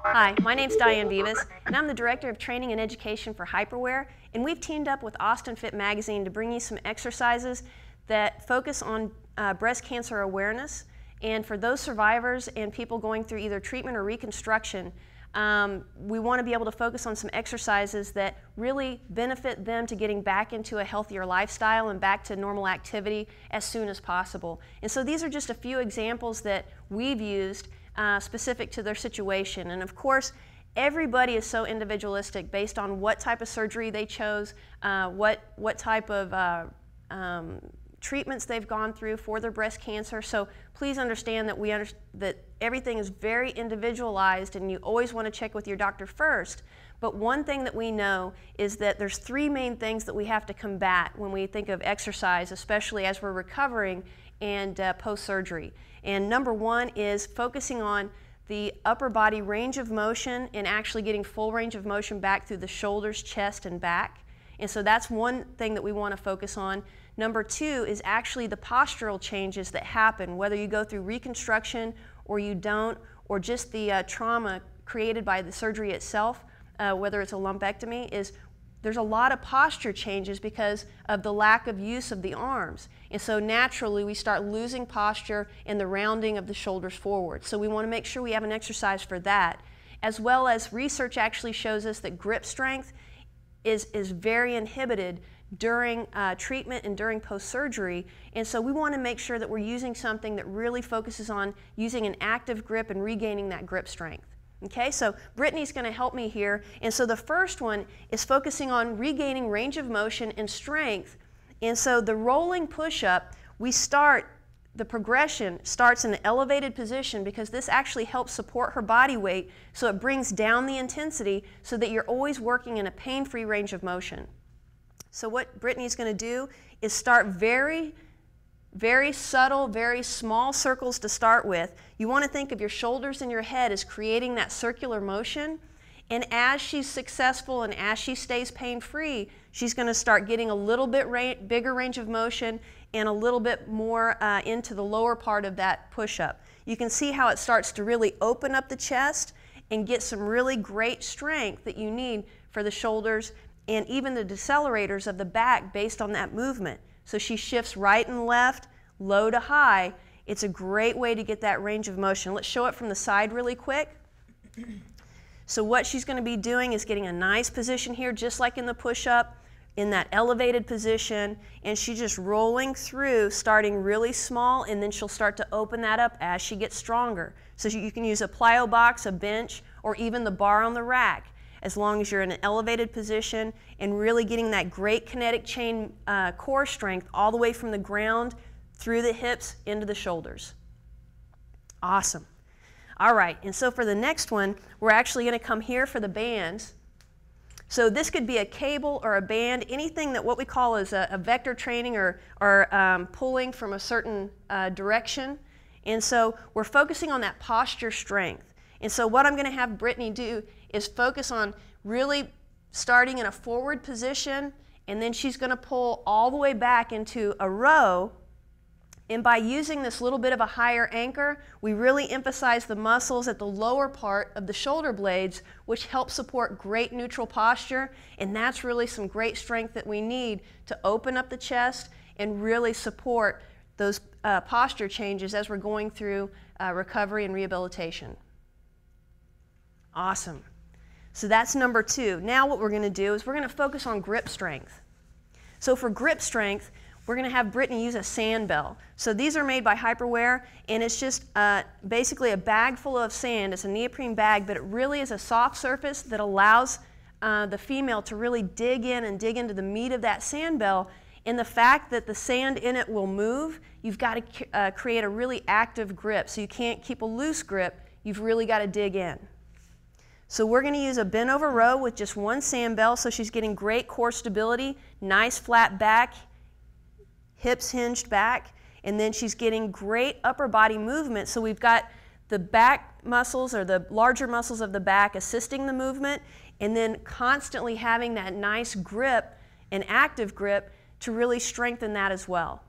Hi, my name's Diane Vives, and I'm the Director of Training and Education for Hyperwear, and we've teamed up with Austin Fit Magazine to bring you some exercises that focus on breast cancer awareness. And for those survivors and people going through either treatment or reconstruction, we want to be able to focus on some exercises that really benefit them to getting back into a healthier lifestyle and back to normal activity as soon as possible. And so these are just a few examples that we've used specific to their situation. And of course, everybody is so individualistic based on what type of surgery they chose, what type of treatments they've gone through for their breast cancer. So please understand that that everything is very individualized, and you always want to check with your doctor first. But one thing that we know is that there's three main things that we have to combat when we think of exercise, especially as we're recovering and post-surgery. And number one is focusing on the upper body range of motion and actually getting full range of motion back through the shoulders, chest, and back. And so that's one thing that we want to focus on. Number two is actually the postural changes that happen, whether you go through reconstruction or you don't, or just the trauma created by the surgery itself, whether it's a lumpectomy, is there's a lot of posture changes because of the lack of use of the arms. And so naturally we start losing posture and the rounding of the shoulders forward. So we want to make sure we have an exercise for that, as well as research actually shows us that grip strength is very inhibited during treatment and during post-surgery. And so we want to make sure that we're using something that really focuses on using an active grip and regaining that grip strength. Okay, so Brittany's going to help me here. And so the first one is focusing on regaining range of motion and strength. And so the rolling push-up, the progression starts in an elevated position because this actually helps support her body weight, so it brings down the intensity so that you're always working in a pain-free range of motion. So what Brittany's going to do is start very subtle, very small circles to start with. You want to think of your shoulders and your head as creating that circular motion. And as she's successful and as she stays pain-free, she's going to start getting a little bit bigger range of motion and a little bit more into the lower part of that push-up. You can see how it starts to really open up the chest and get some really great strength that you need for the shoulders and even the decelerators of the back based on that movement. So she shifts right and left, low to high. It's a great way to get that range of motion. Let's show it from the side really quick. So what she's going to be doing is getting a nice position here, just like in the push-up, in that elevated position, and she's just rolling through, starting really small, and then she'll start to open that up as she gets stronger. So you can use a plyo box, a bench, or even the bar on the rack, as long as you're in an elevated position and really getting that great kinetic chain core strength all the way from the ground through the hips into the shoulders. Awesome. All right, and so for the next one, we're actually going to come here for the bands. So this could be a cable or a band, anything that what we call is a vector training or pulling from a certain direction. And so we're focusing on that posture strength. And so what I'm going to have Brittany do is focus on really starting in a forward position, and then she's going to pull all the way back into a row. And by using this little bit of a higher anchor, we really emphasize the muscles at the lower part of the shoulder blades, which help support great neutral posture. And that's really some great strength that we need to open up the chest and really support those posture changes as we're going through recovery and rehabilitation. Awesome. So that's number two. Now what we're going to do is we're going to focus on grip strength. So for grip strength, we're going to have Brittany use a sand bell. So these are made by Hyperwear, and it's just basically a bag full of sand. It's a neoprene bag, but it really is a soft surface that allows the female to really dig in and dig into the meat of that sand bell. And the fact that the sand in it will move, you've got to create a really active grip. So you can't keep a loose grip. You've really got to dig in. So we're going to use a bent over row with just one sand bell, so she's getting great core stability, nice flat back, hips hinged back, and then she's getting great upper body movement. So we've got the back muscles or the larger muscles of the back assisting the movement, and then constantly having that nice grip, an active grip, to really strengthen that as well.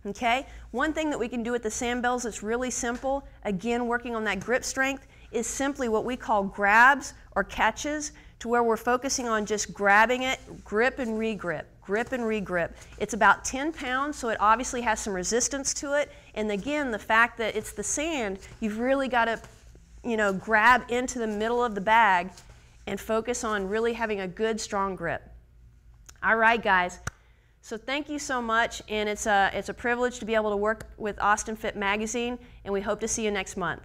Okay? One thing that we can do with the sand bells that's really simple, again working on that grip strength, is simply what we call grabs or catches, to where we're focusing on just grabbing it, grip and re-grip, grip and re-grip. It's about 10 pounds, so it obviously has some resistance to it. And again, the fact that it's the sand, you've really got to, grab into the middle of the bag and focus on really having a good, strong grip. All right, guys. So thank you so much, and it's a privilege to be able to work with Austin Fit Magazine, and we hope to see you next month.